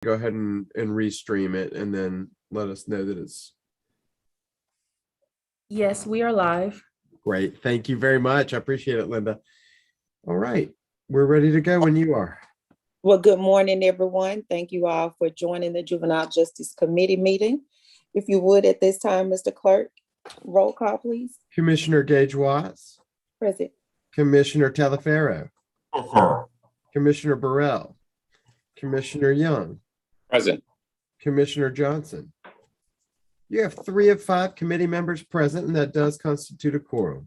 go ahead and restream it and then let us know that it's Yes, we are live. great. Thank you very much. I appreciate it, Linda. All right, we're ready to go when you are. Well, good morning, everyone. Thank you all for joining the Juvenile Justice Committee meeting. If you would, at this time, Mr. Clerk, roll call, please. Commissioner Gage Watts, Present. Commissioner Talaferro, Yes, sir. Commissioner Burrell, Commissioner Young, Present. Commissioner Johnson. You have 3 of 5 committee members present, and that does constitute a quorum.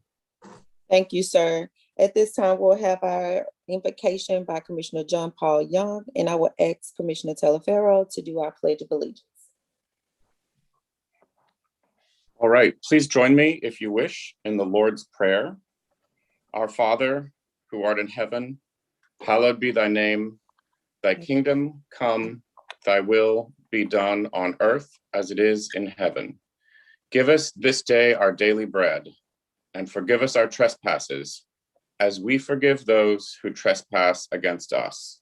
Thank you, sir. At this time, we'll have our invocation by Commissioner John Paul Young, and I will ask Commissioner Talaferro to do our Pledge of Allegiance. All right, please join me, if you wish, in the Lord's Prayer. Our Father, who art in heaven, hallowed be thy name. Thy kingdom come, thy will be done on earth as it is in heaven. Give us this day our daily bread, and forgive us our trespasses, as we forgive those who trespass against us.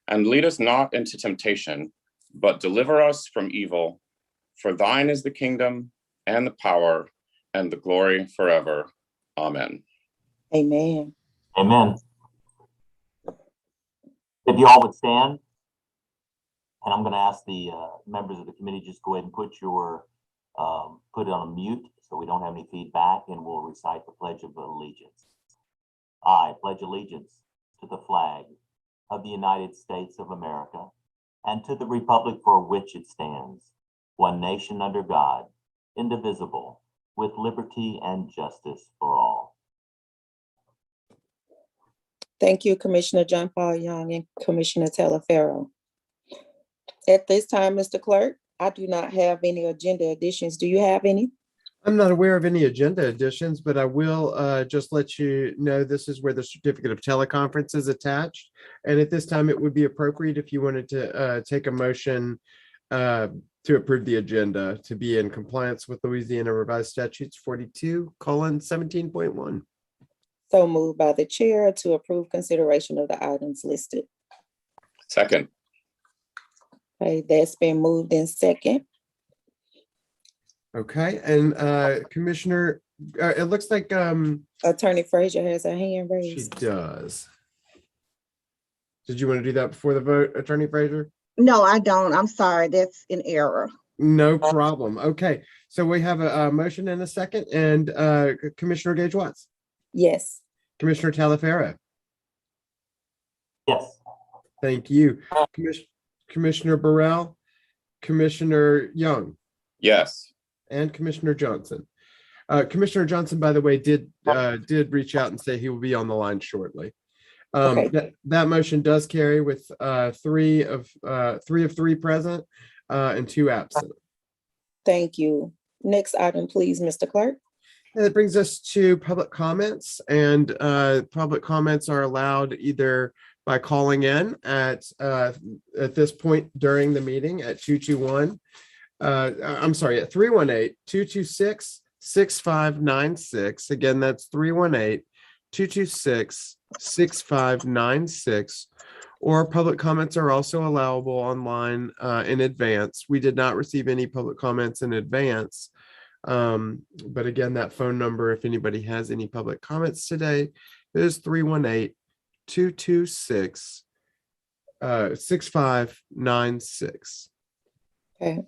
And lead us not into temptation, but deliver us from evil. For thine is the kingdom, and the power, and the glory forever. Amen. Amen. Amen. If you all would stand, and I'm going to ask the members of the committee just go ahead and put it on mute so we don't have any feedback, and we'll recite the Pledge of Allegiance. I pledge allegiance to the flag of the United States of America and to the republic for which it stands, one nation under God, indivisible, with liberty and justice for all. Thank you, Commissioner John Paul Young and Commissioner Talaferro. At this time, Mr. Clerk, I do not have any agenda additions. Do you have any? I'm not aware of any agenda additions, but I will just let you know this is where the certificate of teleconference is attached. And at this time, it would be appropriate if you wanted to take a motion to approve the agenda to be in compliance with Louisiana Revised Statutes 42:17.1. So moved by the chair to approve consideration of the items listed. Second. Okay, that's been moved in second. Okay, and Commissioner, it looks like Attorney Frazier has her hand she raised. does. Did you want to do that before the vote, Attorney Frazier? No, I don't. I'm sorry. That's an error. No problem. Okay, so we have a motion and a second, and Commissioner Gage Watts, Yes. Commissioner Talaferro. Yes. Thank you. Commissioner Burrell, Commissioner Young, Yes. and Commissioner Johnson. Commissioner Johnson, by the way, did reach out and say he will be on the line shortly. Okay. That motion does carry with 3 of 3 present and 2 absent. Thank you. Next item, please, Mr. Clerk. And that brings us to public comments, and public comments are allowed either by calling in at this point during the meeting at 318-226-6596. Again, that's 318-226-6596. Or public comments are also allowable online in advance. We did not receive any public comments in advance. But again, that phone number, if anybody has any public comments today, is 318-226-6596. Okay.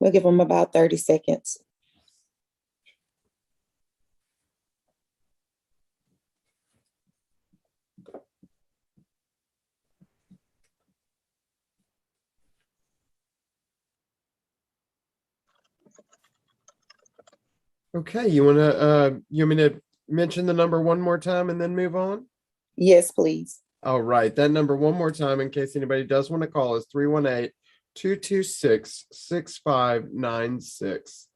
We'll give them about 30 seconds. Okay, you want me to mention the number one more time and then move on? Yes, please. All right, that number one more time in case anybody does want to call is 318-226-6596.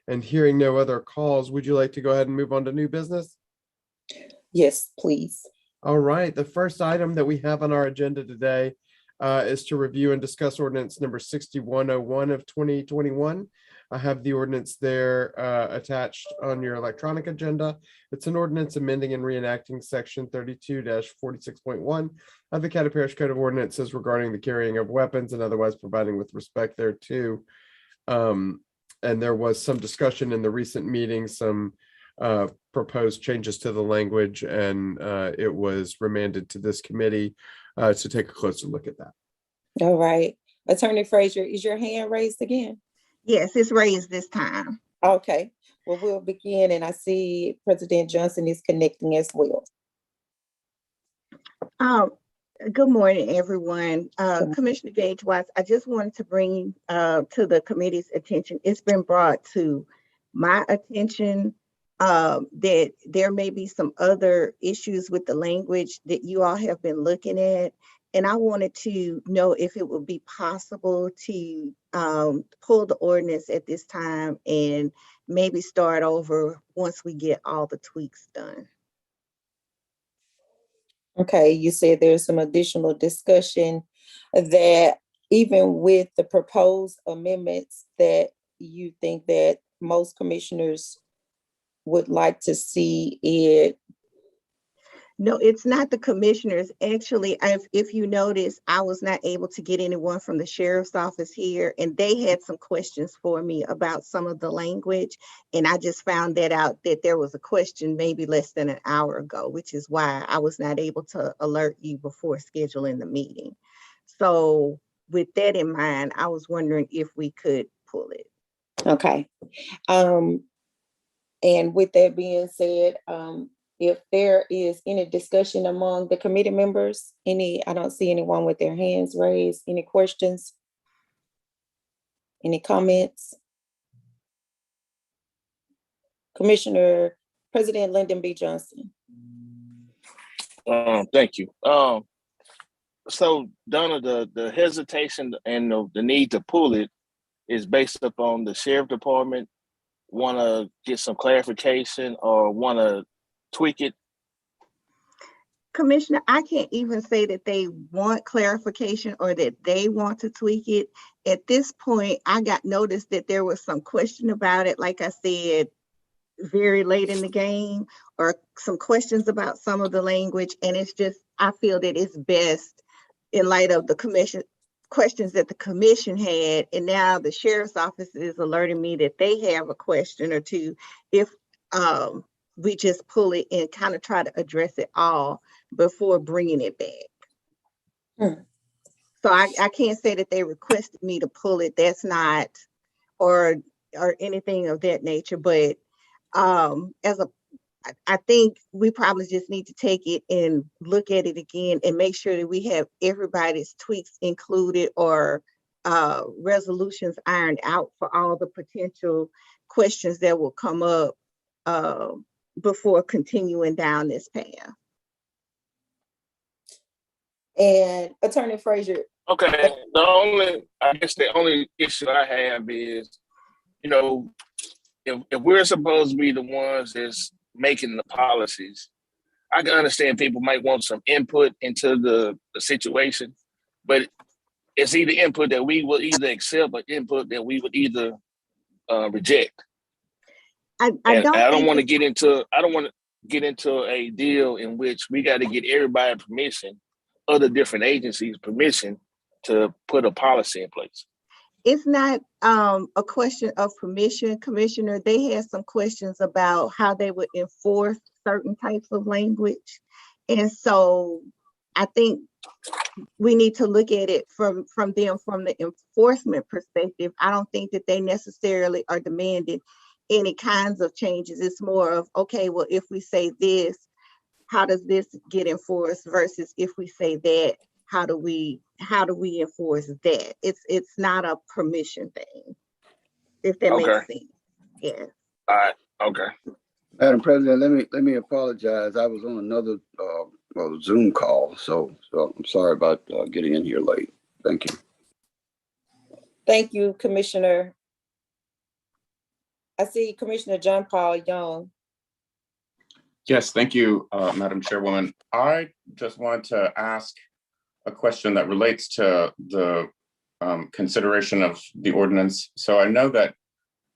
And hearing no other calls, would you like to go ahead and move on to new business? Yes, please. All right, the first item that we have on our agenda today is to review and discuss ordinance number 6101 of 2021, I have the ordinance there attached on your electronic agenda. It's an ordinance amending and reenacting section 32-46.1 of the Caddo Parish Code of Ordinances regarding the carrying of weapons and otherwise providing with respect thereto. And there was some discussion in the recent meeting, some proposed changes to the language, and it was remanded to this committee to take a closer look at that. All right. Attorney Frazier, is your hand raised again? Yes, it's raised this time. Okay, well, we'll begin, and I see President Johnson is connecting as well. Good morning, everyone. Commissioner Gage Watts, I just wanted to bring to the committee's attention, it's been brought to my attention that there may be some other issues with the language that you all have been looking at. And I wanted to know if it would be possible to pull the ordinance at this time and maybe start over once we get all the tweaks done. Okay, you said there's some additional discussion that even with the proposed amendments that you think that most commissioners would like to see it. No, it's not the commissioners. Actually, if you notice, I was not able to get anyone from the sheriff's office here, and they had some questions for me about some of the language. And I just found that out that there was a question maybe less than an hour ago, which is why I was not able to alert you before scheduling the meeting. So with that in mind, I was wondering if we could pull it. Okay. And with that being said, if there is any discussion among the committee members, I don't see anyone with their hands raised. Any questions? Any comments? Commissioner, President Lyndon B. Johnson. Thank you. So Donna, the hesitation and the need to pull it is based upon the sheriff department want to get some clarification or want to tweak it? Commissioner, I can't even say that they want clarification or that they want to tweak it. At this point, I got notice that there was some question about it, like I said, very late in the game, or some questions about some of the language. And it's just, I feel that it's best in light of the commission questions that the commission had, and now the sheriff's office is alerting me that they have a question or two, if we just pull it and kind of try to address it all before bringing it back. So I can't say that they requested me to pull it. That's not, or anything of that nature. But I think we probably just need to take it and look at it again and make sure that we have everybody's tweaks included or resolutions ironed out for all the potential questions that will come up before continuing down this path. And Attorney Frazier. Okay, the only issue I have is, you know, if we're supposed to be the ones that's making the policies, I can understand people might want some input into the situation, but it's either input that we will either accept or input that we would either reject. I don't want to get into a deal in which we got to get everybody permission, other different agencies permission to put a policy in place. It's not a question of permission, Commissioner. They had some questions about how they would enforce certain types of language. And so I think we need to look at it from the enforcement perspective. I don't think that they necessarily are demanding any kinds of changes. It's more of, okay, well, if we say this, how does this get enforced versus if we say that, how do we enforce that? It's not a permission thing, if that makes sense. Yeah. All right. Okay. Madam President, let me apologize. I was on another Zoom call, so I'm sorry about getting in here late. Thank you. Thank you, Commissioner. I see Commissioner John Paul Young. Yes, thank you, Madam Chairwoman. I just wanted to ask a question that relates to the consideration of the ordinance. So I know that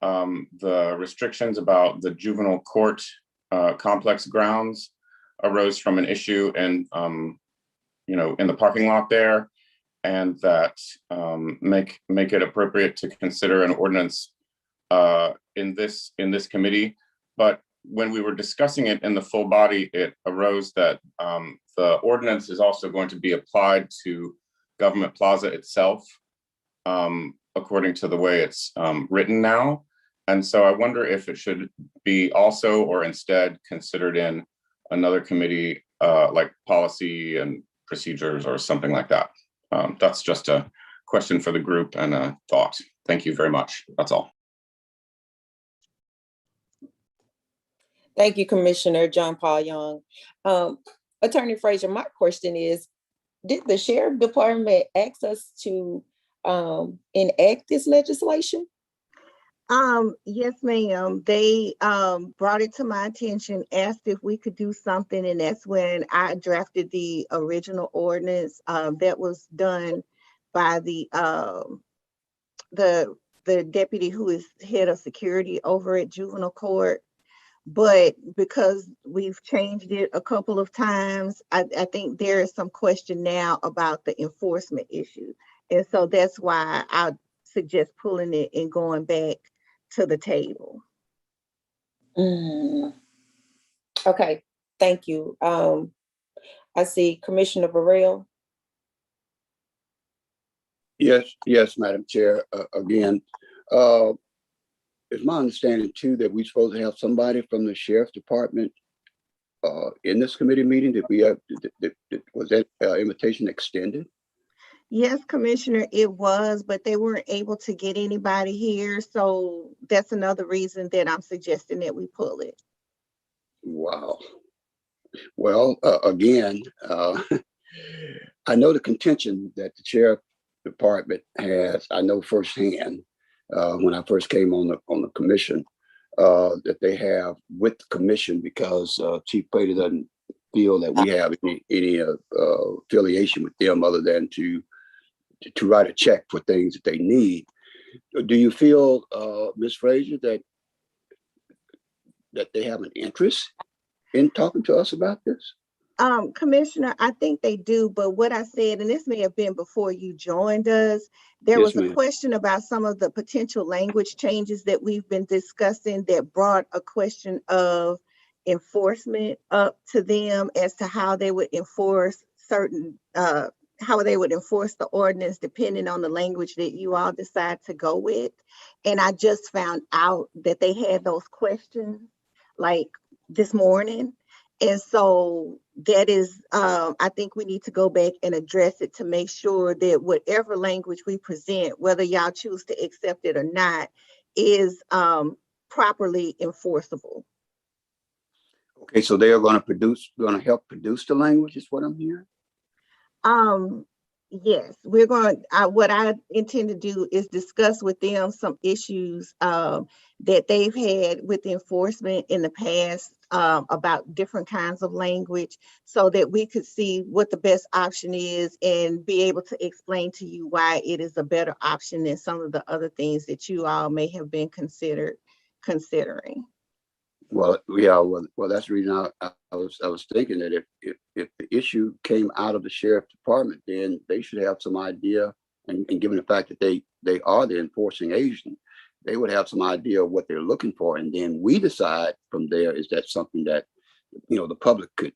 the restrictions about the juvenile court complex grounds arose from an issue in the parking lot there, and that make it appropriate to consider an ordinance in this committee. But when we were discussing it in the full body, it arose that the ordinance is also going to be applied to Government Plaza itself, according to the way it's written now. And so I wonder if it should be also or instead considered in another committee, like policy and procedures or something like that. That's just a question for the group and a thought. Thank you very much. That's all. Thank you, Commissioner John Paul Young. Attorney Frazier, my question is, did the Sheriff Department ask us to enact this legislation? Yes, ma'am. They brought it to my attention, asked if we could do something, and that's when I drafted the original ordinance that was done by the deputy who is head of security over at juvenile court. But because we've changed it a couple of times, I think there is some question now about the enforcement issue. And so that's why I suggest pulling it and going back to the table. Okay, thank you. I see Commissioner Burrell. Yes, Madam Chair. Again, it's my understanding too that we're supposed to have somebody from the Sheriff's Department in this committee meeting. Did we have? Was that invitation extended? Yes, Commissioner, it was, but they weren't able to get anybody here. So that's another reason that I'm suggesting that we pull it. Wow. Well, again, I know the contention that the Sheriff Department has. I know firsthand when I first came on the commission that they have with the commission, because Chief Prater doesn't feel that we have any affiliation with them other than to write a check for things that they need. Do you feel, Ms. Frazier, that they have an interest in talking to us about this? Commissioner, I think they do, but what I said, and this may have been before you joined us, there Yes, was a ma'am. question about some of the potential language changes that we've been discussing that brought a question of enforcement up to them as to how they would enforce certain, how they would enforce the ordinance depending on the language that you all decide to go with. And I just found out that they had those questions like this morning. And so that is, I think we need to go back and address it to make sure that whatever language we present, whether y'all choose to accept it or not, is properly enforceable. Okay, so they are going to help produce the language, is what I'm hearing? Yes, we're going, what I intend to do is discuss with them some issues that they've had with enforcement in the past about different kinds of language, so that we could see what the best option is and be able to explain to you why it is a better option than some of the other things that you all may have been considering. Well, yeah, well, that's the reason I was thinking that if the issue came out of the Sheriff Department, then they should have some idea, and given the fact that they are the enforcing agent, they would have some idea of what they're looking for, and then we decide from there, is that something that the public could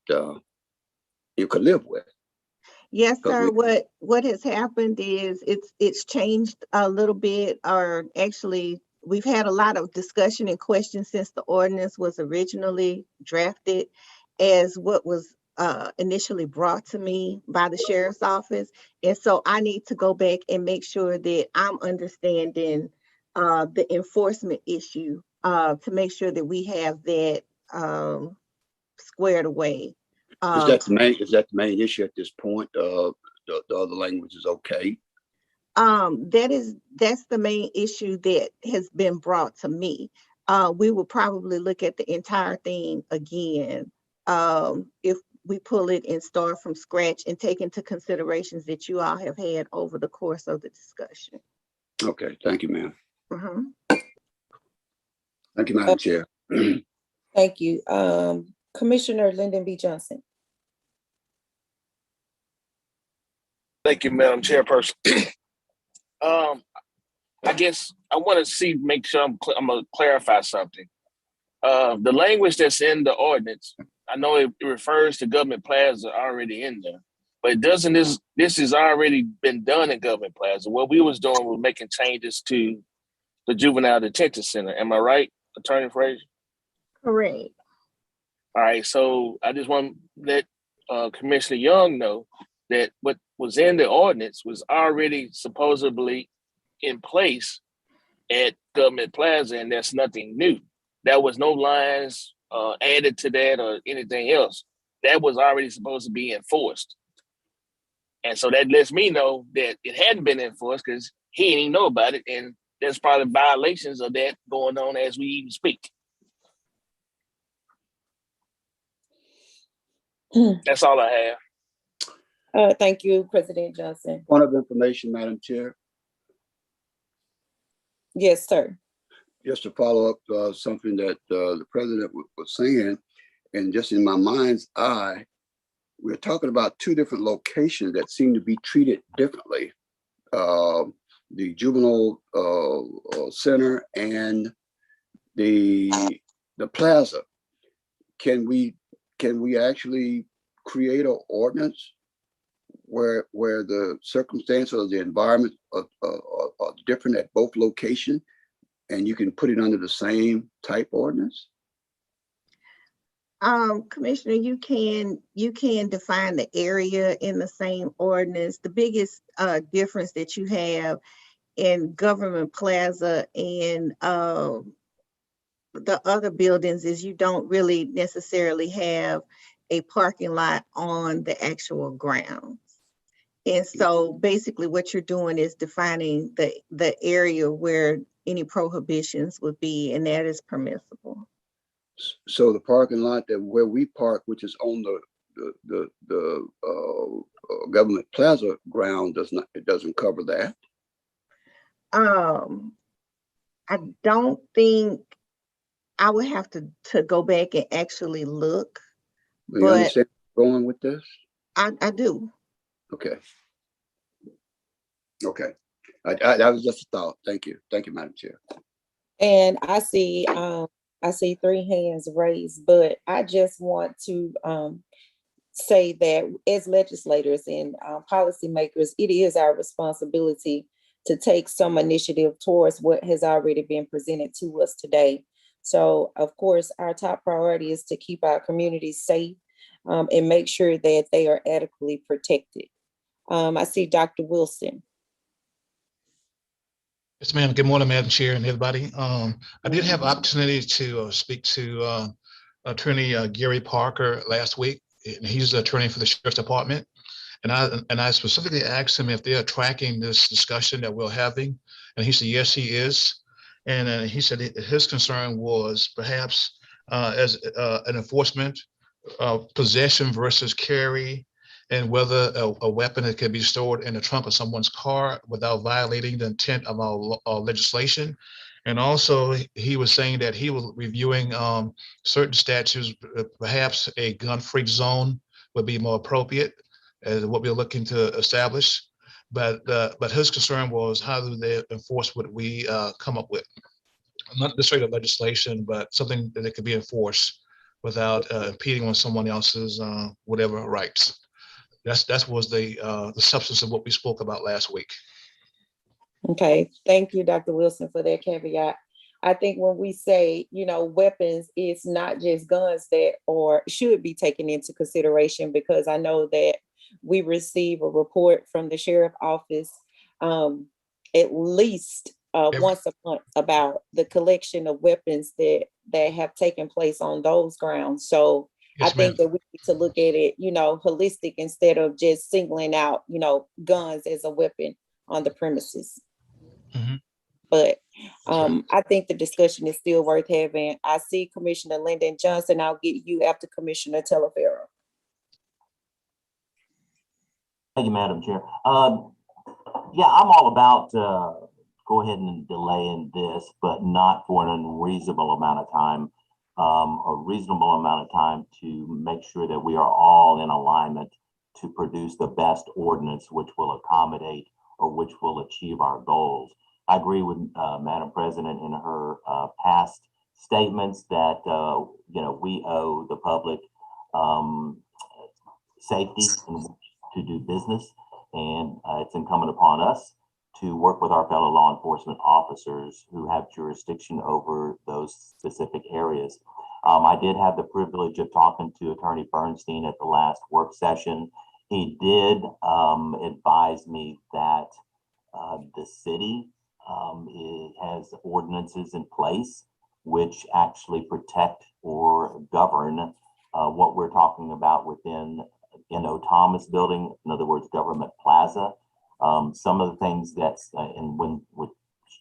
live with. Yes, sir. What has happened is it's changed a little bit, or actually we've had a lot of discussion and questions since the ordinance was originally drafted as what was initially brought to me by the sheriff's office. And so I need to go back and make sure that I'm understanding the enforcement issue to make sure that we have that squared away. Is that the main issue at this point? The other language is okay. That's the main issue that has been brought to me. We will probably look at the entire thing again if we pull it and start from scratch and take into considerations that you all have had over the course of the discussion. Okay, thank you, ma'am. Thank you, Madam Chair. Thank you. Commissioner Lyndon B. Johnson. Thank you, Madam Chairperson. I guess I want to make sure I'm going to clarify something. The language that's in the ordinance, I know it refers to government plaza already in there, but it doesn't. This has already been done in government plaza. What we was doing was making changes to the juvenile detention center. Am I right, Attorney Frazier? Correct. All right. So I just want to let Commissioner Young know that what was in the ordinance was already supposedly in place at Government Plaza, and that's nothing new. There was no lines added to that or anything else. That was already supposed to be enforced. And so that lets me know that it hadn't been enforced because he didn't even know about it. And there's probably violations of that going on as we even speak. That's all I have. Thank you, President Johnson. Point of information, Madam Chair. Yes, sir. Just to follow up something that the president was saying, and just in my mind's eye, we're talking about two different locations that seem to be treated differently. The juvenile center and the plaza. Can we actually create an ordinance where the circumstances or the environment are different at both locations, and you can put it under the same type ordinance? Commissioner, you can define the area in the same ordinance. The biggest difference that you have in Government Plaza and the other buildings is you don't really necessarily have a parking lot on the actual grounds. And so basically what you're doing is defining the area where any prohibitions would be, and that is permissible. So the parking lot that where we park, which is on the Government Plaza ground, doesn't cover that. I don't think, I would have to go back and actually look. Do you understand where I'm going with this? I do. Okay. Okay. That was just a thought. Thank you. Thank you, Madam Chair. And I see 3 hands raised, but I just want to say that as legislators and policymakers, it is our responsibility to take some initiative towards what has already been presented to us today. So, of course, our top priority is to keep our communities safe and make sure that they are adequately protected. I see Dr. Wilson. Yes, ma'am. Good morning, Madam Chair and everybody. I did have opportunity to speak to Attorney Gary Parker last week. And he's the attorney for the Sheriff's Department. And I specifically asked him if they are tracking this discussion that we're having. And he said, yes, he is. And he said his concern was perhaps as an enforcement possession versus carry, and whether a weapon that can be stored in the trunk of someone's car without violating the intent of our legislation. And also he was saying that he was reviewing certain statutes, perhaps a gun-free zone would be more appropriate as what we're looking to establish. But his concern was how do they enforce what we come up with? Not necessarily legislation, but something that could be enforced without impeding on someone else's whatever rights. That was the substance of what we spoke about last week. Okay, thank you, Dr. Wilson, for that caveat. I think when we say, weapons, it's not just guns that or should be taken into consideration, because I know that we receive a report from the sheriff office at least once a month about the collection of weapons that have taken place on those grounds. So yes, I think that we need to look at it, holistic instead of just singling out, guns as a weapon on the premises. Mm-hmm. But I think the discussion is still worth having. I see Commissioner Lyndon Johnson. I'll get you after Commissioner Telefero. Thank you, Madam Chair. Yeah, I'm all about go ahead and delay in this, but not for an unreasonable amount of time, a reasonable amount of time to make sure that we are all in alignment to produce the best ordinance which will accommodate or which will achieve our goals. I agree with Madam President in her past statements that we owe the public safety and to do business, and it's incumbent upon us to work with our fellow law enforcement officers who have jurisdiction over those specific areas. I did have the privilege of talking to Attorney Bernstein at the last work session. He did advise me that the city has ordinances in place which actually protect or govern what we're talking about within Thomas building, in other words, Government Plaza. Some of the things that's, and when what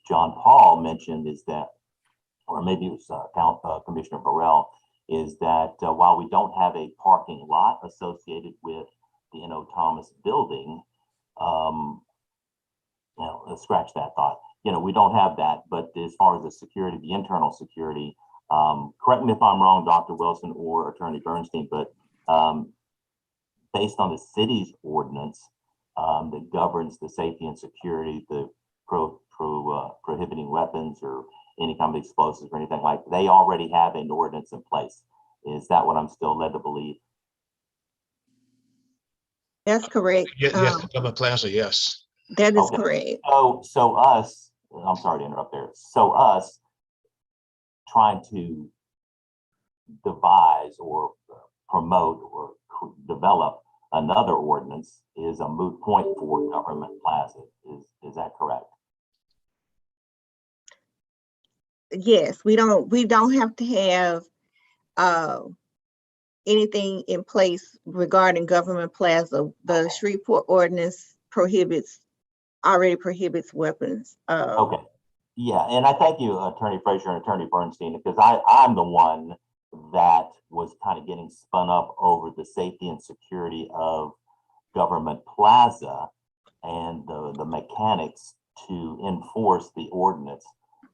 John Paul mentioned is that, or maybe it was Commissioner Burrell, is that while we don't have a parking lot associated with the Thomas building, let's scratch that thought. We don't have that, but as far as the security, the internal security, correct me if I'm wrong, Dr. Wilson or Attorney Bernstein, but based on the city's ordinance that governs the safety and security, the prohibiting weapons or any kind of explosives or anything like that, they already have an ordinance in place. Is that what I'm still led to believe? That's correct. Yes, Government Plaza, yes. That is Okay. correct. So us, I'm sorry to interrupt there. So us trying to devise or promote or develop another ordinance is a moot point for Government Plaza. Is that correct? Yes, we don't have to have anything in place regarding Government Plaza. The Shreveport ordinance already prohibits weapons. Okay. Yeah, and I thank you, Attorney Frazier and Attorney Bernstein, because I'm the one that was kind of getting spun up over the safety and security of Government Plaza and the mechanics to enforce the ordinance,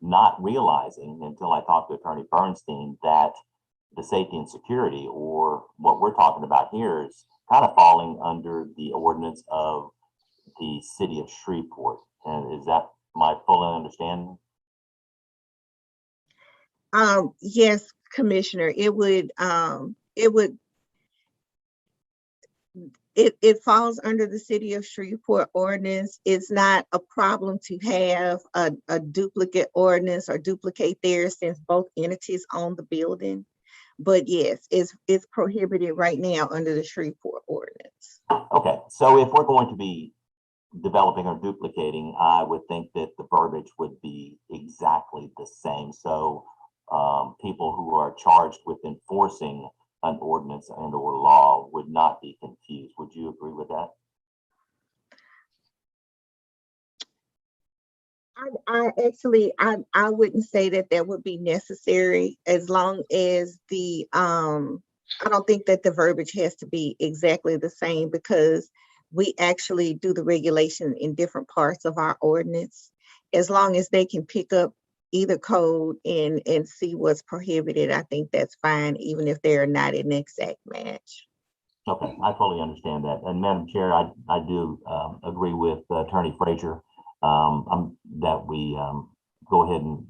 not realizing until I talked to Attorney Bernstein that the safety and security, or what we're talking about here, is kind of falling under the ordinance of the city of Shreveport. And is that my full understanding? Yes, Commissioner, it falls under the city of Shreveport ordinance. It's not a problem to have a duplicate ordinance or duplicate theirs since both entities own the building. But yes, it's prohibited right now under the Shreveport ordinance. Okay, so if we're going to be developing or duplicating, I would think that the verbiage would be exactly the same. So people who are charged with enforcing an ordinance and or law would not be confused. Would you agree with that? I wouldn't say that would be necessary, as long as I don't think that the verbiage has to be exactly the same, because we actually do the regulation in different parts of our ordinance. As long as they can pick up either code and see what's prohibited, I think that's fine, even if they're not an exact match. Okay, I fully understand that. And Madam Chair, I do agree with Attorney Frazier that we go ahead and,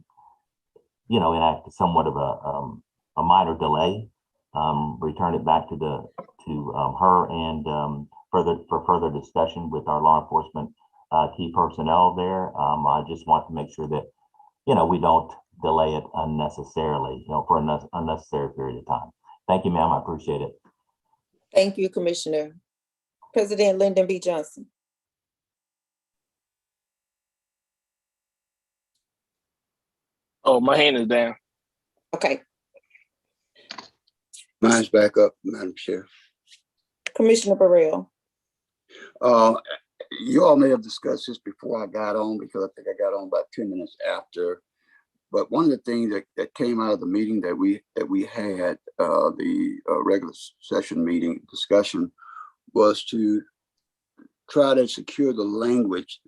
enact somewhat of a minor delay, return it back to her and for further discussion with our law enforcement key personnel there. I just want to make sure that, we don't delay it unnecessarily, for an unnecessary period of time. Thank you, ma'am. I appreciate it. Thank you, Commissioner. President Lyndon B. Johnson. Oh, my hand is down. Okay, Mine's back up, Madam Chair. Commissioner Burrell. You all may have discussed this before I got on, because I think I got on about 10 minutes after. But one of the things that came out of the meeting that we had, the regular session meeting discussion, was to try to secure the language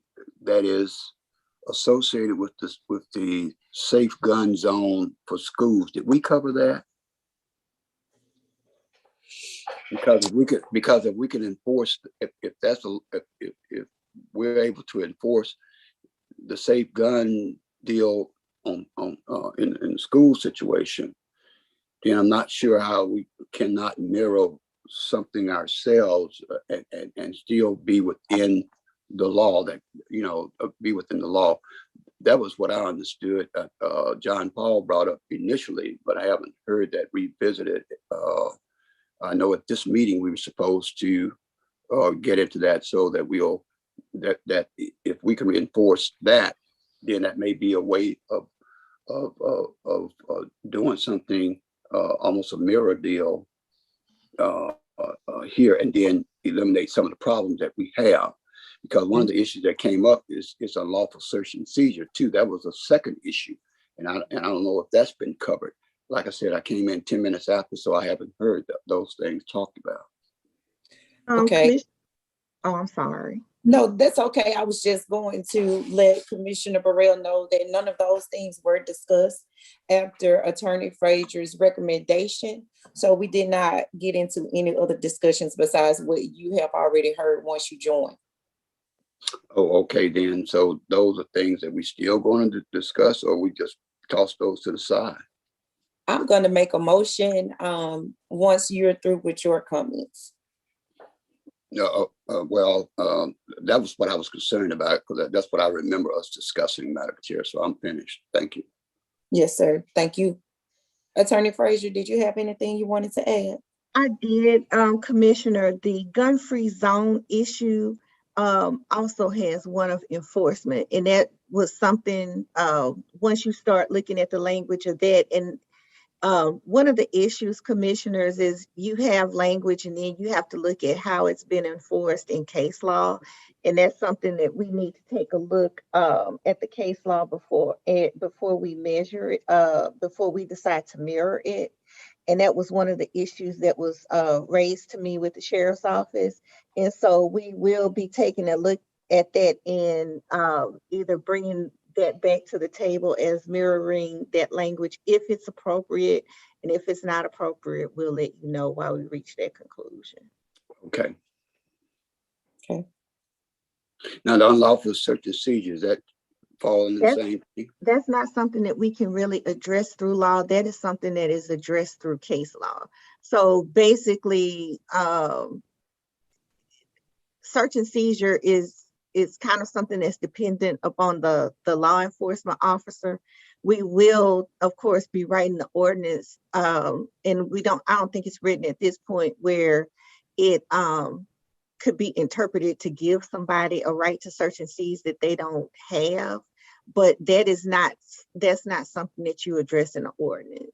that is associated with this, with the safe gun zone for schools. Did we cover that? Because if we can enforce, if that's a, if we're able to enforce the safe gun deal on in the school situation, then I'm not sure how we cannot mirror something ourselves and still be within the law, that, you know, be within the law. That was what I understood John Paul brought up initially, but I haven't heard that revisited. I know at this meeting we were supposed to get into that, so that we'll that if we can reinforce that, then that may be a way of doing something, almost a mirror deal here, and then eliminate some of the problems that we have. Because one of the issues that came up is unlawful search and seizure too. That was a second issue, and I don't know if that's been covered. Like I said, I came in 10 minutes after, so I haven't heard those things talked about. Okay. Oh, I'm sorry. No, that's okay. I was just going to let Commissioner Burrell know that none of those things were discussed after Attorney Frazier's recommendation. So we did not get into any other discussions besides what you have already heard once you joined. Oh, okay, then. So those are things that we still going to discuss, or we just toss those to the side? I'm going to make a motion once you're through with your comments. That was what I was concerned about, because that's what I remember us discussing, Madam Chair. So I'm finished. Thank you. Yes, sir. Thank you. Attorney Frazier, did you have anything you wanted to add? I did, Commissioner. The gun-free zone issue also has one of enforcement, and that was something, once you start looking at the language of that, and one of the issues, commissioners, is you have language and then you have to look at how it's been enforced in case law. And that's something that we need to take a look at the case law before we measure it, before we decide to mirror it. And that was one of the issues that was raised to me with the sheriff's office. And so we will be taking a look at that and either bringing that back to the table as mirroring that language if it's appropriate, and if it's not appropriate, we'll let you know while we reach that conclusion. Okay. Okay. Now, the unlawful search and seizure, that fall in the same thing? That's not something that we can really address through law. That is something that is addressed through case law. So basically, search and seizure is kind of something that's dependent upon the law enforcement officer. We will, of course, be writing the ordinance, and I don't think it's written at this point where it could be interpreted to give somebody a right to search and seize that they don't have. But that's not something that you address in the ordinance.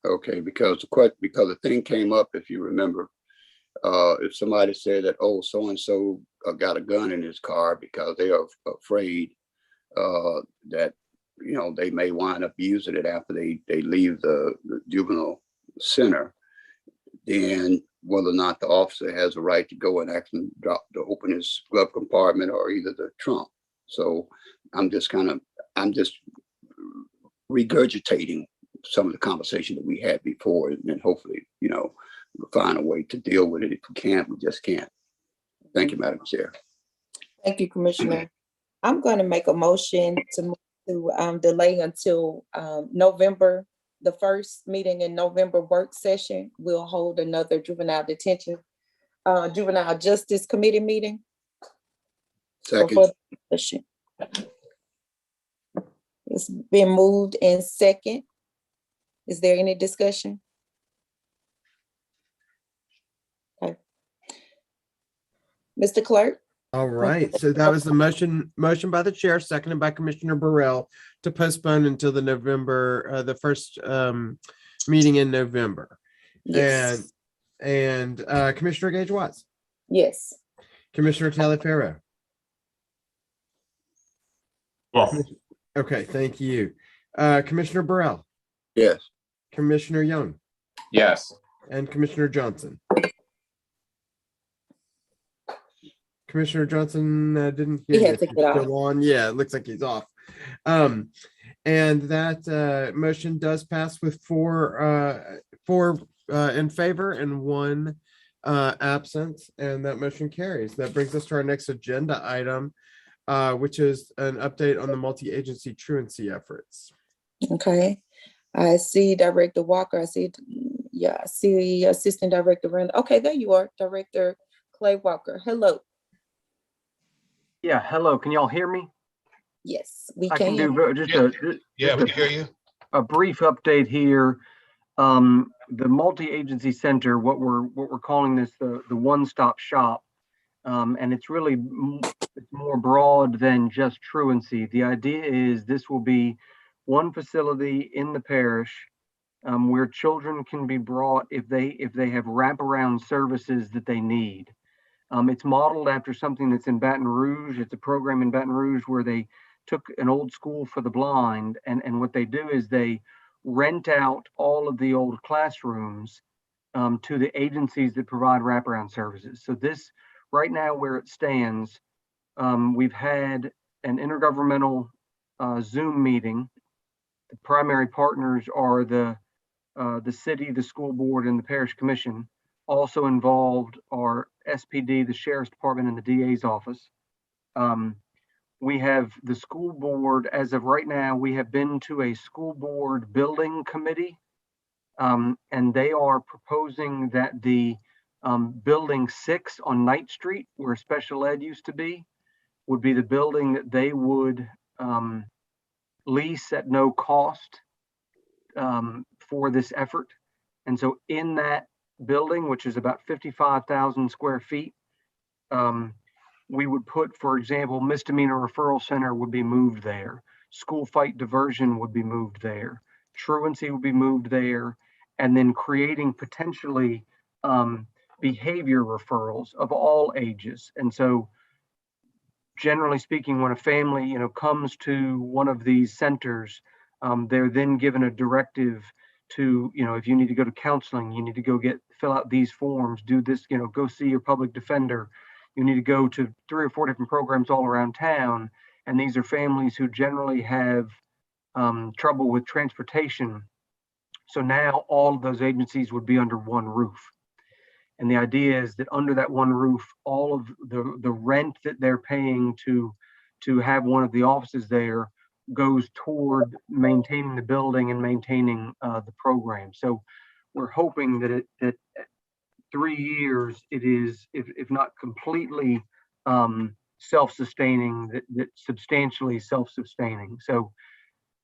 Okay, because the thing came up, if you remember, if somebody said that, oh, so-and-so got a gun in his car because they are afraid that, you know, they may wind up using it after they leave the juvenile center, then whether or not the officer has a right to go and actually open his glove compartment or either the trunk. So I'm just regurgitating some of the conversation that we had before, and hopefully, you know, we'll find a way to deal with it. If we can't, we just can't. Thank you, Madam Chair. Thank you, Commissioner. I'm going to make a motion to delay until November, the first meeting in November work session. We'll hold another juvenile justice committee meeting. Second. It's been moved in second. Is there any discussion? Okay. Mr. Clerk? All right, so that was the motion by the chair, seconded by Commissioner Burrell, to postpone until the November, the first meeting in November. Yes. And Commissioner Gage Watts. Yes. Commissioner Taliaferro. Yes. Okay, thank you. Commissioner Burrell. Yes. Commissioner Young. Yes. And Commissioner Johnson. Commissioner Johnson didn't He hear you. had to If get you're off. still on. Yeah, it looks like he's off. And that motion does pass with four in favor and one absent, and that motion carries. That brings us to our next agenda item, which is an update on the multi-agency truancy efforts. Okay. I see Director Walker. I see Assistant Director Randall. Okay, there you are, Director Clay Walker. Hello. Yeah, hello. Can y'all hear me? Yes, we I can. can do Yeah, we can hear you. a brief update here. The multi-agency center, what we're calling this the one-stop shop, and it's really it's more broad than just truancy. The idea is this will be one facility in the parish where children can be brought if they have wraparound services that they need. It's modeled after something that's in Baton Rouge. It's a program in Baton Rouge where they took an old school for the blind, and what they do is they rent out all of the old classrooms to the agencies that provide wraparound services. So this, right now where it stands, we've had an intergovernmental Zoom meeting. The primary partners are the city, the school board, and the parish commission. Also involved are SPD, the sheriff's department, and the DA's office. We have the school board. As of right now, we have been to a school board building committee, and they are proposing that the building 6 on Knight Street, where special ed used to be, would be the building that they would lease at no cost for this effort. And so in that building, which is about 55,000 square feet, we would put, for example, Misdemeanor Referral Center would be moved there. School fight diversion would be moved there. Truancy would be moved there. And then creating potentially behavior referrals of all ages. And so generally speaking, when a family, comes to one of these centers, they're then given a directive to, if you need to go to counseling, you need to fill out these forms, do this, go see your public defender. You need to go to 3 or 4 different programs all around town. And these are families who generally have trouble with transportation. So now all of those agencies would be under one roof. And the idea is that under that one roof, all of the rent that they're paying to have one of the offices there goes toward maintaining the building and maintaining the program. So we're hoping that 3 years, it is, if not completely self-sustaining, that substantially self-sustaining. So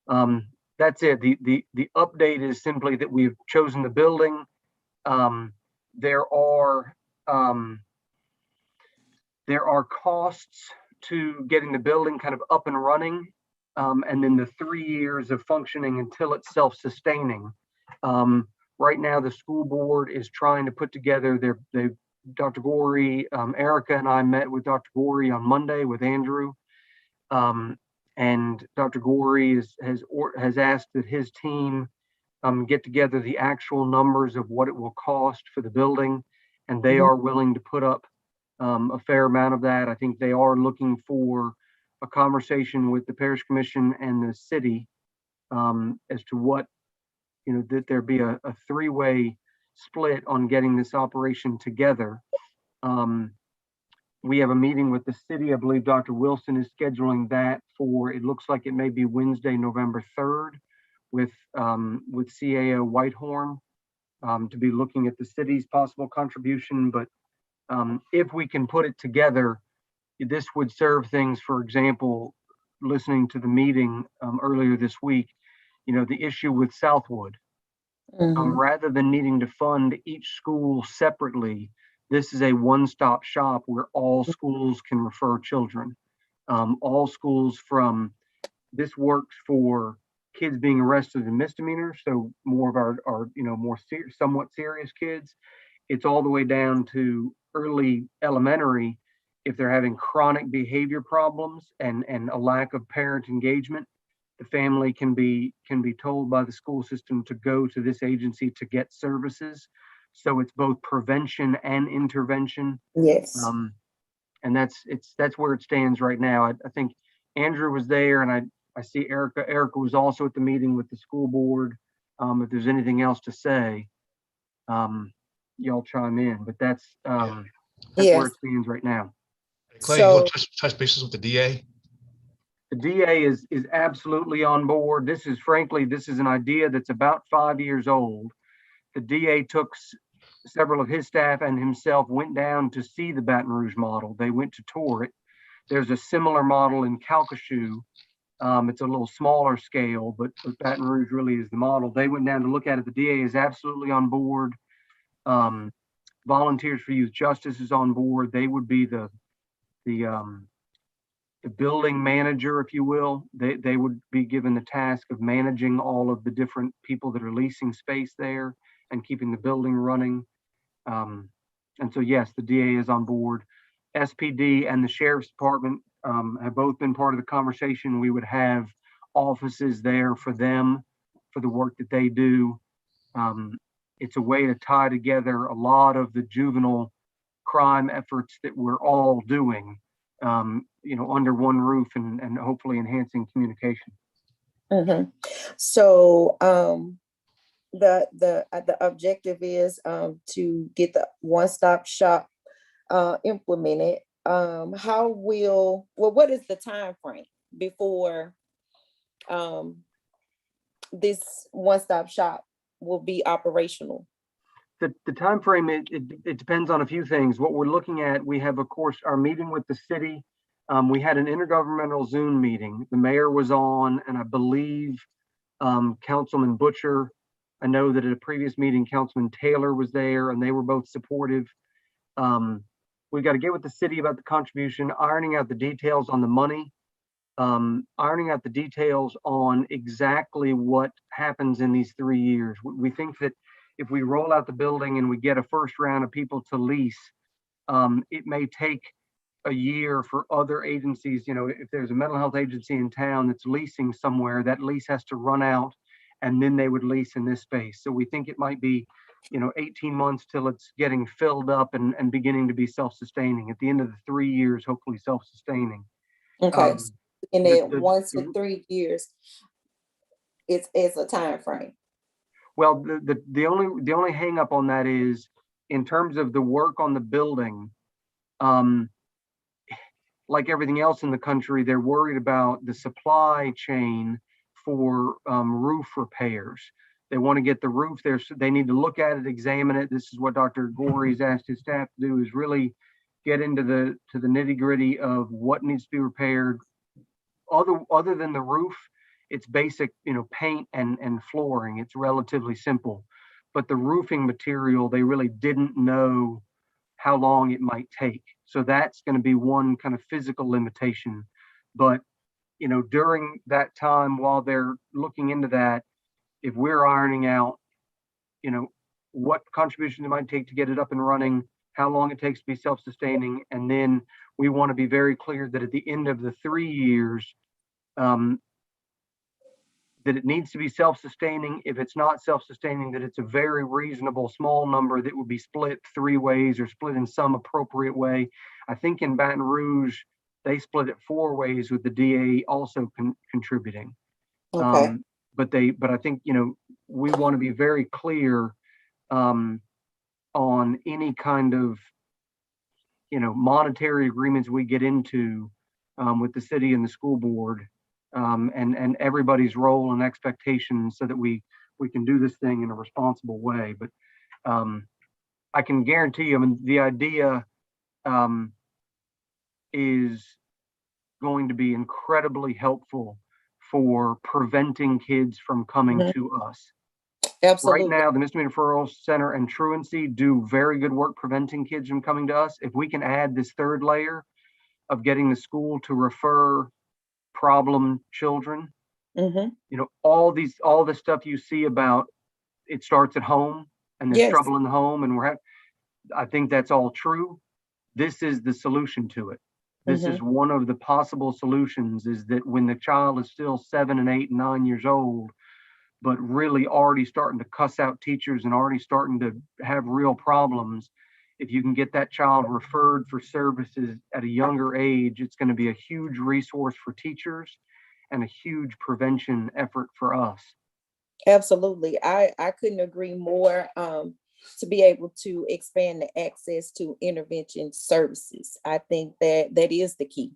that's it. The update is simply that we've chosen the building. There are costs to getting the building kind of up and running, and then the 3 years of functioning until it's self-sustaining. Right now, the school board is trying to put together Dr. Gorey, Erica and I met with Dr. Gorey on Monday with Andrew. And Dr. Gorey has asked that his team get together the actual numbers of what it will cost for the building. And they are willing to put up a fair amount of that. I think they are looking for a conversation with the parish commission and the city as to what, that there be a 3-way split on getting this operation together. We have a meeting with the city. I believe Dr. Wilson is scheduling that for, it looks like it may be Wednesday, November 3rd with CAO Whitehorn to be looking at the city's possible contribution. But if we can put it together, this would serve things, for example, listening to the meeting earlier this week, the issue with Southwood. Rather than needing to fund each school separately, this is a one-stop shop where all schools can refer children. All schools this works for kids being arrested in misdemeanors, so more of our somewhat serious kids. It's all the way down to early elementary if they're having chronic behavior problems and a lack of parent engagement. The family can be told by the school system to go to this agency to get services. So it's both prevention and intervention. Yes. And that's where it stands right now. I think Andrew was there, and I see Erica. Erica was also at the meeting with the school board. If there's anything else to say, y'all chime in, but that's where Yes. it stands right now. Clay, you want So, to touch bases with the DA? The DA is absolutely on board. This is an idea that's about 5 years old. The DA took several of his staff and himself went down to see the Baton Rouge model. They went to tour it. There's a similar model in Calcasieu. It's a little smaller scale, but Baton Rouge really is the model. They went down to look at it. The DA is absolutely on board. Volunteers for Youth Justice is on board. They would be the building manager, if you will. They would be given the task of managing all of the different people that are leasing space there and keeping the building running. And so, yes, the DA is on board. SPD and the Sheriff's Department have both been part of the conversation. We would have offices there for them, for the work that they do. It's a way to tie together a lot of the juvenile crime efforts that we're all doing, under one roof and hopefully enhancing communication. so the objective is to get the one-stop shop implemented. What is the time frame before this one-stop shop will be operational? The time frame, it depends on a few things. What we're looking at, we have, of course, our meeting with the city. We had an intergovernmental Zoom meeting. The mayor was on, and I believe Councilman Butcher. I know that at a previous meeting, Councilman Taylor was there, and they were both supportive. We've got to get with the city about the contribution, ironing out the details on the money, ironing out the details on exactly what happens in these 3 years. We think that if we roll out the building and we get a first round of people to lease, it may take a year for other agencies. If there's a mental health agency in town that's leasing somewhere, that lease has to run out and then they would lease in this space. So we think it might be 18 months till it's getting filled up and beginning to be self-sustaining. At the end of the 3 years, hopefully self-sustaining. Okay. In that 1 to 3 years, it's a time frame. Well, the only hang up on that is in terms of the work on the building. Like everything else in the country, they're worried about the supply chain for roof repairs. They want to get the roof there. So they need to look at it, examine it. This is what Dr. Gorey's asked his staff to do, is really get into the nitty gritty of what needs to be repaired. Other than the roof, it's basic, paint and flooring. It's relatively simple, but the roofing material, they really didn't know how long it might take. So that's going to be one kind of physical limitation. But, during that time, while they're looking into that, if we're ironing out, what contribution it might take to get it up and running, how long it takes to be self-sustaining, and then we want to be very clear that at the end of the 3 years, that it needs to be self-sustaining. If it's not self-sustaining, that it's a very reasonable small number that would be split 3 ways or split in some appropriate way. I think in Baton Rouge, they split it 4 ways with the DA also contributing. Okay. But I think, we want to be very clear on any kind of, monetary agreements we get into with the city and the school board. And everybody's role and expectations so that we can do this thing in a responsible way. But I can guarantee you, the idea is going to be incredibly helpful for preventing kids from coming to us. Absolutely. Right now, the Misdemeanor Referral Center and Truancy do very good work preventing kids from coming to us. If we can add this 3rd layer of getting the school to refer problem children, all the stuff you see about it starts at home and there's trouble in the home, and I think that's all true. This is the solution to it. This is one of the possible solutions, is that when the child is still 7 and 8 and 9 years old, but really already starting to cuss out teachers and already starting to have real problems, if you can get that child referred for services at a younger age, it's going to be a huge resource for teachers and a huge prevention effort for us. Absolutely. I couldn't agree more. To be able to expand the access to intervention services. I think that is the key.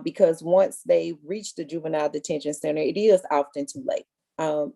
Because once they reach the juvenile detention center, it is often too late.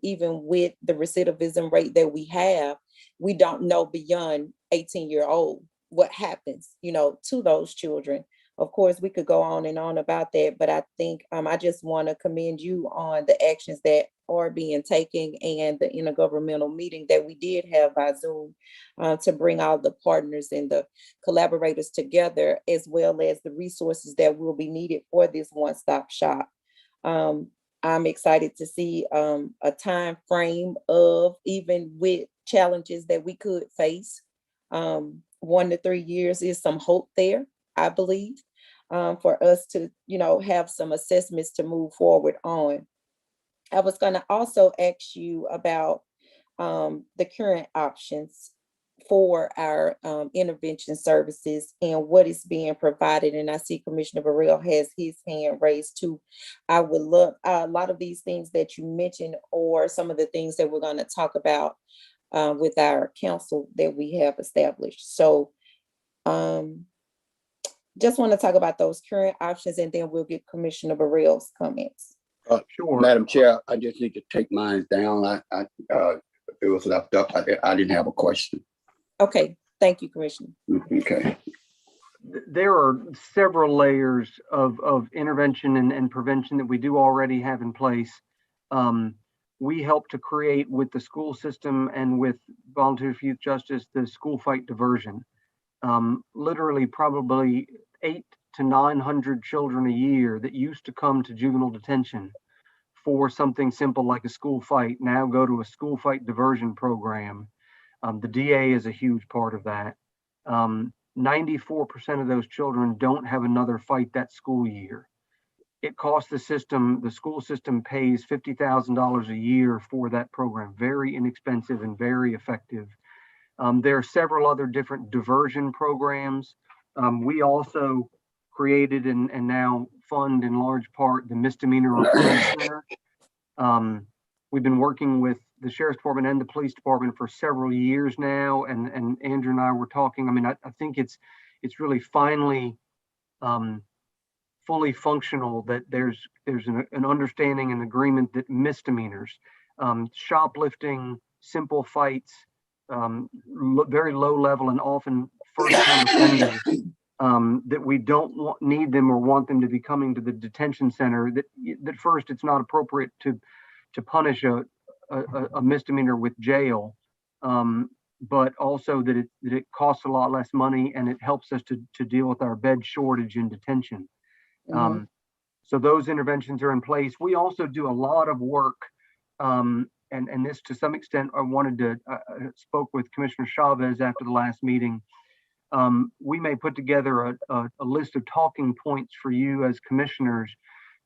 Even with the recidivism rate that we have, we don't know beyond 18-year-old what happens, to those children. Of course, we could go on and on about that, but I think I just want to commend you on the actions that are being taken and the intergovernmental meeting that we did have by Zoom to bring all the partners and the collaborators together, as well as the resources that will be needed for this one-stop shop. I'm excited to see a time frame of, even with challenges that we could face, 1 to 3 years is some hope there, I believe, for us to, have some assessments to move forward on. I was going to also ask you about the current options for our intervention services and what is being provided. And I see Commissioner Burrell has his hand raised too. I would love a lot of these things that you mentioned, or some of the things that we're going to talk about with our council that we have established. So just want to talk about those current options, and then we'll get Commissioner Burrell's comments. Sure. Madam Chair, I just need to take mine down. It was left up. I didn't have a question. Okay, thank you, Commissioner. Okay. There are several layers of intervention and prevention that we do already have in place. We help to create, with the school system and with Volunteers for Youth Justice, the school fight diversion. Literally probably 800 to 900 children a year that used to come to juvenile detention for something simple like a school fight now go to a school fight diversion program. The DA is a huge part of that. 94% of those children don't have another fight that school year. It costs the school system pays $50,000 a year for that program. Very inexpensive and very effective. There are several other different diversion programs. We also created and now fund in large part the Misdemeanor Recruitment Center. We've been working with the Sheriff's Department and the Police Department for several years now, and Andrew and I were talking. I mean, I think it's really finally fully functional, that there's an understanding and agreement that misdemeanors, shoplifting, simple fights, very low level and often first-time offenders, that we don't need them or want them to be coming to the detention center. That first, it's not appropriate to punish a misdemeanor with jail, but also that it costs a lot less money, and it helps us to deal with our bed shortage in detention. Mm-hmm. So those interventions are in place. We also do a lot of work, and this, to some extent, I wanted to spoke with Commissioner Chavez after the last meeting. We may put together a list of talking points for you as commissioners.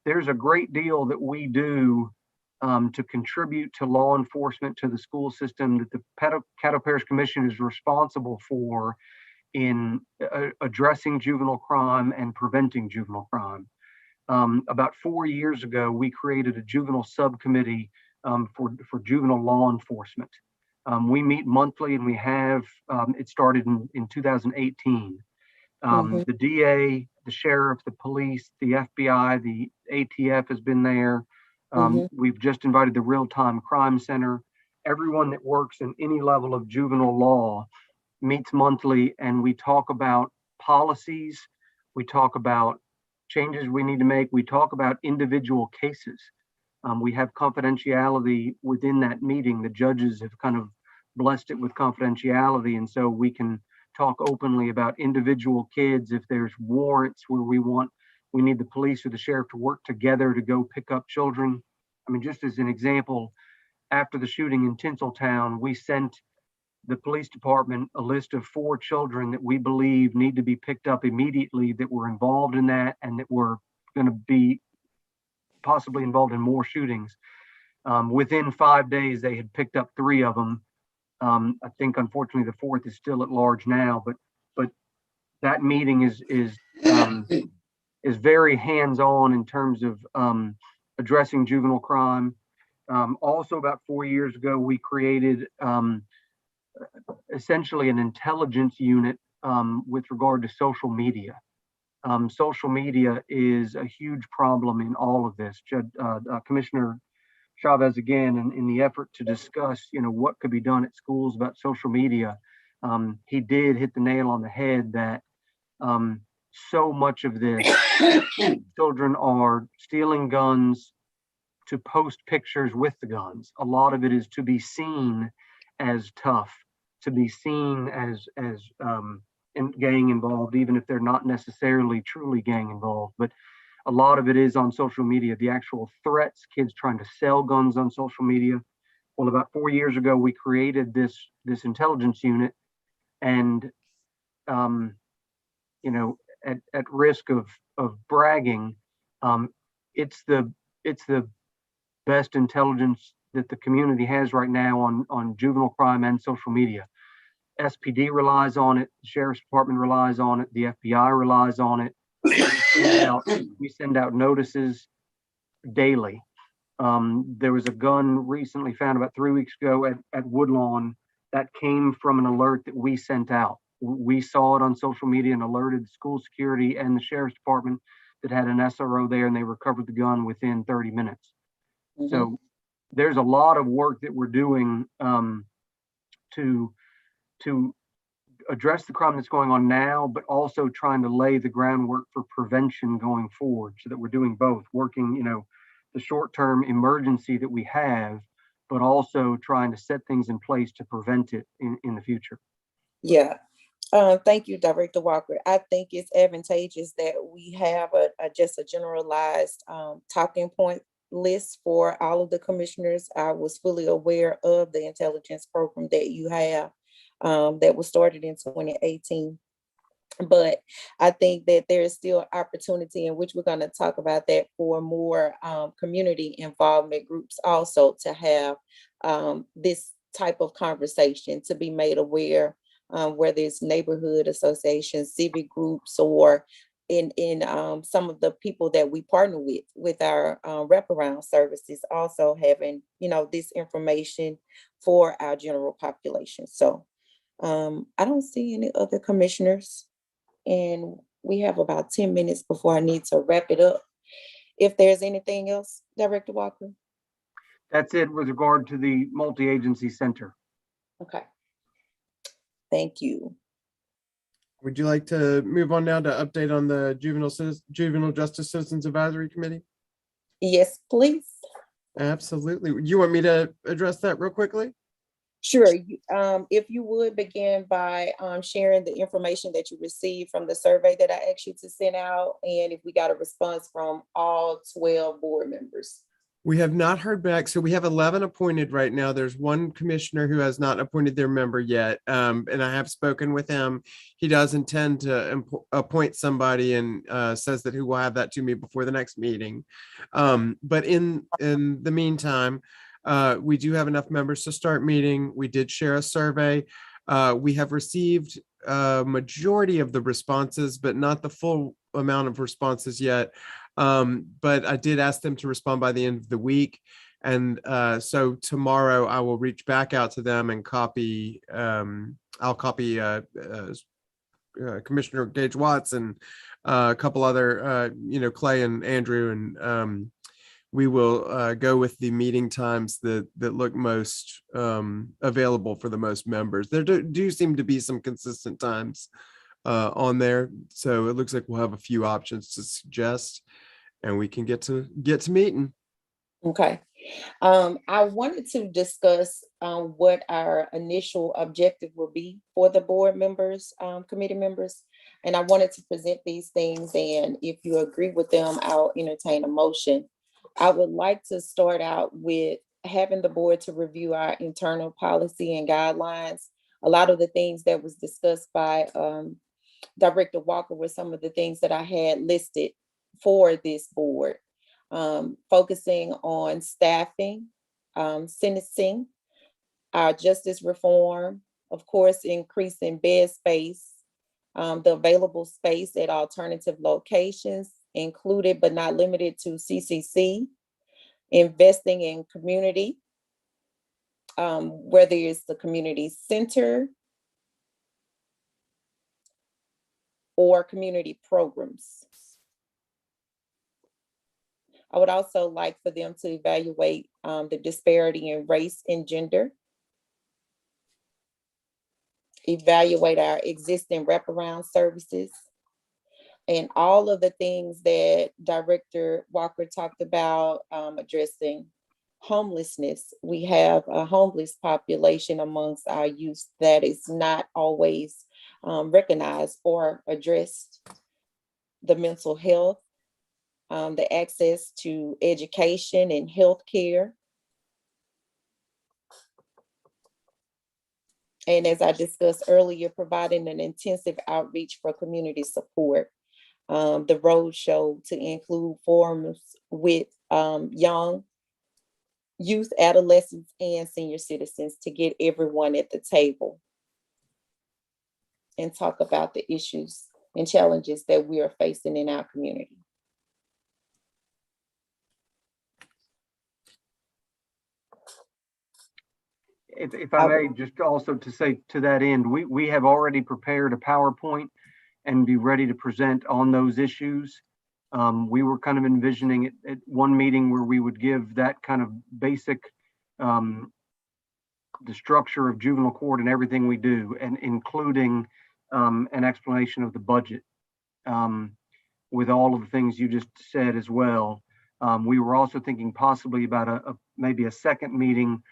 There's a great deal that we do to contribute to law enforcement, to the school system, that the Caddo Parish Commission is responsible for in addressing juvenile crime and preventing juvenile crime. About 4 years ago, we created a juvenile subcommittee for juvenile law enforcement. We meet monthly, and we have, it started in 2018. The DA, the sheriff, the police, the FBI, the ATF has been there. We've just invited the Real-Time Crime Center. Everyone that works in any level of juvenile law meets monthly, and we talk about policies. We talk about changes we need to make. We talk about individual cases. We have confidentiality within that meeting. The judges have kind of blessed it with confidentiality, and so we can talk openly about individual kids. If there's warrants where we need the police or the sheriff to work together to go pick up children. I mean, just as an example, after the shooting in Tinseltown, we sent the police department a list of 4 children that we believe need to be picked up immediately, that were involved in that and that were going to be possibly involved in more shootings. Within 5 days, they had picked up 3 of them. I think, unfortunately, the 4th is still at large now, but that meeting is very hands-on in terms of addressing juvenile crime. Also, about 4 years ago, we created essentially an intelligence unit with regard to social media. Social media is a huge problem in all of this. Commissioner Chavez, again, in the effort to discuss, what could be done at schools about social media, he did hit the nail on the head that so much of this, children are stealing guns to post pictures with the guns. A lot of it is to be seen as tough, to be seen as gang involved, even if they're not necessarily truly gang involved. But a lot of it is on social media, the actual threats, kids trying to sell guns on social media. Well, about 4 years ago, we created this intelligence unit, and at risk of bragging, it's the best intelligence that the community has right now on juvenile crime and social media. SPD relies on it, the Sheriff's Department relies on it, the FBI relies on it. We send out notices daily. There was a gun recently found about 3 weeks ago at Woodlawn that came from an alert that we sent out. We saw it on social media and alerted school security and the Sheriff's Department that had an SRO there, and they recovered the gun within 30 minutes. Mm-hmm. So there's a lot of work that we're doing to address the crime that's going on now, but also trying to lay the groundwork for prevention going forward, so that we're doing both, working, the short-term emergency that we have, but also trying to set things in place to prevent it in the future. Yeah. Thank you, Director Walker. I think it's advantageous that we have just a generalized talking point list for all of the commissioners. I was fully aware of the intelligence program that you have that was started in 2018. But I think that there is still opportunity, in which we're going to talk about that, for more community involvement groups also to have this type of conversation, to be made aware, whether it's neighborhood associations, civic groups, or in some of the people that we partner with our wraparound services, also having, this information for our general population. So I don't see any other commissioners, and we have about 10 minutes before I need to wrap it up. If there's anything else, Director Walker? That's it with regard to the multi-agency center. Okay. Thank you. Would you like to move on now to update on the Juvenile Justice Citizens Advisory Committee? Yes, please. Absolutely. You want me to address that real quickly? Sure. If you would begin by sharing the information that you received from the survey that I asked you to send out, and if we got a response from all 12 board members. We have not heard back. So we have 11 appointed right now. There's one commissioner who has not appointed their member yet. And I have spoken with him. He does intend to appoint somebody, and says that he will have that to me before the next meeting. But in the meantime, we do have enough members to start meeting. We did share a survey. We have received a majority of the responses, but not the full amount of responses yet. But I did ask them to respond by the end of the week. And so tomorrow I will reach back out to them and I'll copy Commissioner Gage Watts and a couple other, Clay and Andrew, and we will go with the meeting times that look most available for the most members. There do seem to be some consistent times on there, so it looks like we'll have a few options to suggest, and we can get to meeting. Okay. I wanted to discuss what our initial objective will be for the board members, committee members, and I wanted to present these things, and if you agree with them, I'll entertain a motion. I would like to start out with having the board to review our internal policy and guidelines. A lot of the things that was discussed by Director Walker were some of the things that I had listed for this board, focusing on staffing, sentencing, our justice reform, of course, increasing bed space, The available space at alternative locations included but not limited to CCC, investing in community, whether it's the community center or community programs. I would also like for them to evaluate the disparity in race and gender, evaluate our existing wraparound services, and all of the things that Director Walker talked about, addressing homelessness. We have a homeless population amongst our youth that is not always recognized or addressed. The mental health, the access to education and healthcare. And as I discussed earlier, providing an intensive outreach for community support. The roadshow to include forums with young, youth, adolescents, and senior citizens to get everyone at the table and talk about the issues and challenges that we are facing in our community. If I may, just also to say to that end, we have already prepared a PowerPoint and be ready to present on those issues. We were kind of envisioning it at one meeting where we would give that kind of basic, the structure of juvenile court and everything we do, and including an explanation of the budget with all of the things you just said as well. We were also thinking possibly about maybe a second meeting.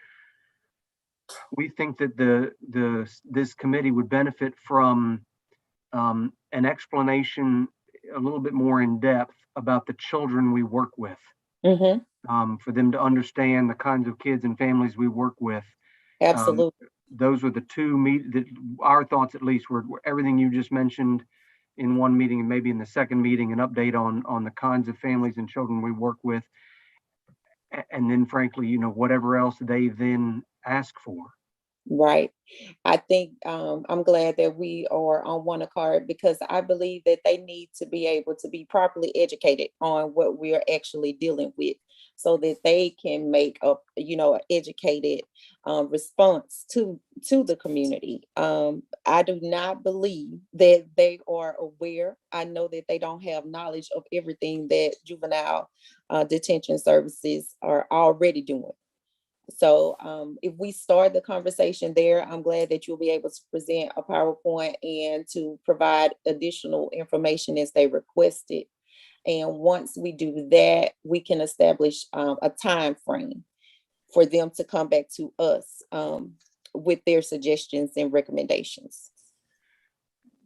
We think that this committee would benefit from an explanation a little bit more in depth about the children we work with, for them to understand the kinds of kids and families we work with. Absolutely. Those were the two our thoughts, at least, were everything you just mentioned in one meeting, and maybe in the second meeting, an update on the kinds of families and children we work with. And then frankly, whatever else they then ask for. Right. I think I'm glad that we are on one accord, because I believe that they need to be able to be properly educated on what we are actually dealing with, so that they can make an educated response to the community. I do not believe that they are aware. I know that they don't have knowledge of everything that juvenile detention services are already doing. So if we start the conversation there, I'm glad that you'll be able to present a PowerPoint and to provide additional information as they requested. And once we do that, we can establish a time frame for them to come back to us with their suggestions and recommendations.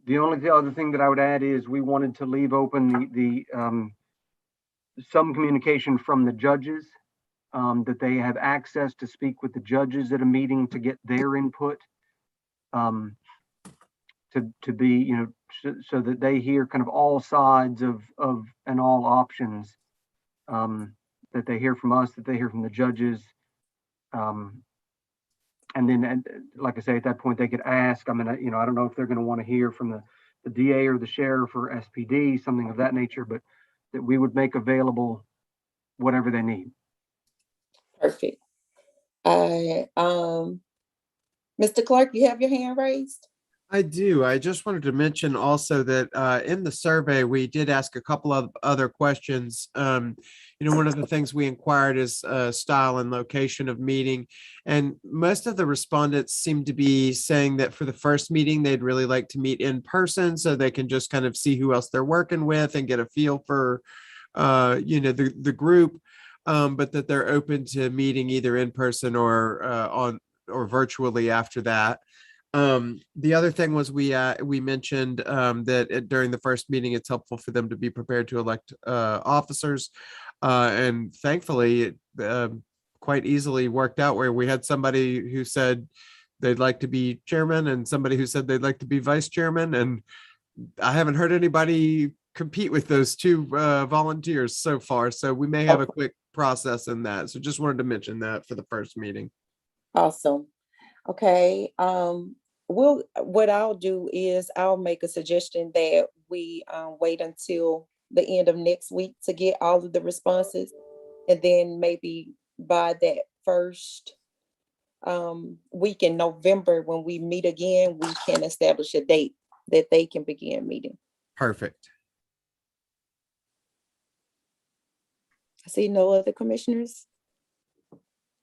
The only other thing that I would add is we wanted to leave open the some communication from the judges, that they have access to speak with the judges at a meeting to get their input, to be, so that they hear kind of all sides of and all options, that they hear from us, that they hear from the judges. And then, like I say, at that point, they could ask, I don't know if they're going to want to hear from the DA or the sheriff or SPD, something of that nature, but that we would make available whatever they need. Perfect. Mr. Clark, you have your hand raised? I do. I just wanted to mention also that in the survey, we did ask a couple of other questions. One of the things we inquired is style and location of meeting. And most of the respondents seem to be saying that for the first meeting, they'd really like to meet in person so they can just kind of see who else they're working with and get a feel for, the group. But that they're open to meeting either in person or virtually after that. The other thing was we mentioned that during the first meeting, it's helpful for them to be prepared to elect officers. And thankfully, it quite easily worked out where we had somebody who said they'd like to be chairman and somebody who said they'd like to be vice chairman. And I haven't heard anybody compete with those two volunteers so far. So we may have a quick process in that. So just wanted to mention that for the first meeting. Awesome. Okay. what I'll do is I'll make a suggestion that we wait until the end of next week to get all of the responses. And then maybe by that first week in November, when we meet again, we can establish a date that they can begin meeting. Perfect. I see no other commissioners.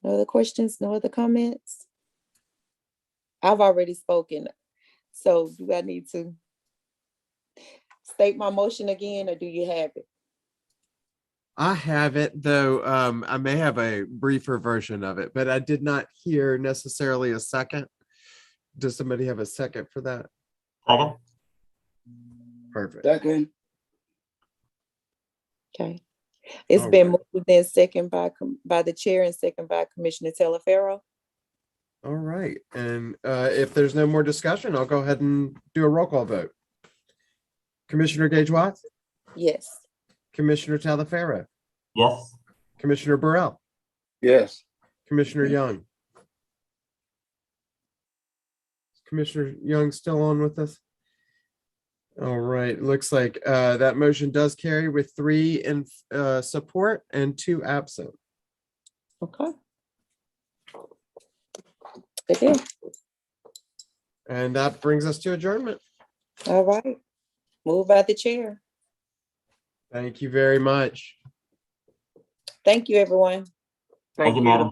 No other questions, no other comments? I've already spoken. So do I need to state my motion again, or do you have it? I have it, though. I may have a briefer version of it, but I did not hear necessarily a second. Does somebody have a second for that? Second? Perfect. Second. Okay. It's All been right. moved and second by the chair and second by Commissioner Talaferro. All right. And if there's no more discussion, I'll go ahead and do a roll call vote. Commissioner Gage Watts, Yes. Commissioner Talaferro, Yes? Commissioner Burrell, Yes. Commissioner Young. Is Commissioner Young still on with us? All right, looks like that motion does carry with 3 in support and 2 absent. Okay. Good deal. And that brings us to adjournment. All right. Move by the chair. Thank you very much. Thank you, everyone. Thank you, madam.